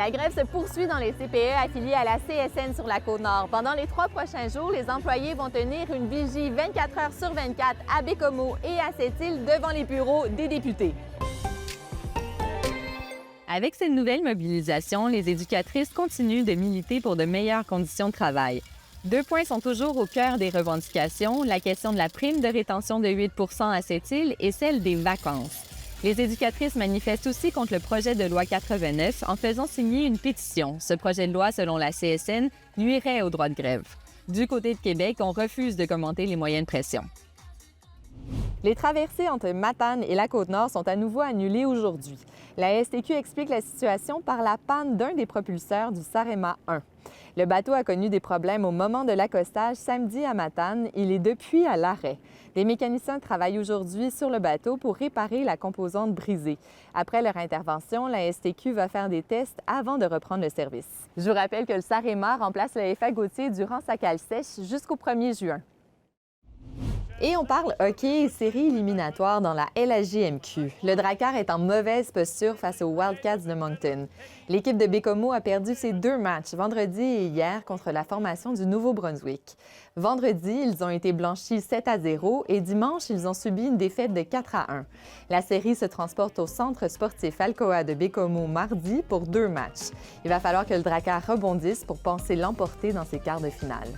La grève se poursuit dans les CPE affiliés à la CSN sur la Côte-Nord. Pendant les 3 prochains jours, les employés vont tenir une vigie 24 heures sur 24 à Bécomo et à Sept-Îles devant les bureaux des députés. Avec cette nouvelle mobilisation, les éducatrices continuent de militer pour de meilleures conditions de travail. 2 points sont toujours au cœur des revendications, la question de la prime de rétention de 8 % à Sept-Îles et celle des vacances. Les éducatrices manifestent aussi contre le projet de loi 89 en faisant signer une pétition. Ce projet de loi, selon la CSN, nuirait au droit de grève. Du côté de Québec, on refuse de commenter les moyens de pression. Les traversées entre Matane et la Côte-Nord sont à nouveau annulées aujourd'hui. La STQ explique la situation par la panne d'un des propulseurs du Sarema 1. Le bateau a connu des problèmes au moment de l'accostage samedi à Matane. Il est depuis à l'arrêt. Des mécaniciens travaillent aujourd'hui sur le bateau pour réparer la composante brisée. Après leur intervention, la STQ va faire des tests avant de reprendre le service. Je vous rappelle que le Sarema remplace le FA Gauthier durant sa cale sèche jusqu'au 1er juin. Et on parle hockey et séries éliminatoires dans la LHJMQ. Le Drakkar est en mauvaise posture face aux Wildcats de Moncton. L'équipe de Bécomo a perdu ses 2 matchs, vendredi et hier, contre la formation du Nouveau-Brunswick. Vendredi, ils ont été blanchis 7-0 et dimanche, ils ont subi une défaite de 4-1. La série se transporte au centre sportif Alcoa de Bécomo mardi pour 2 matchs. Il va falloir que le Drakkar rebondisse pour penser l'emporter dans ses quarts de finale.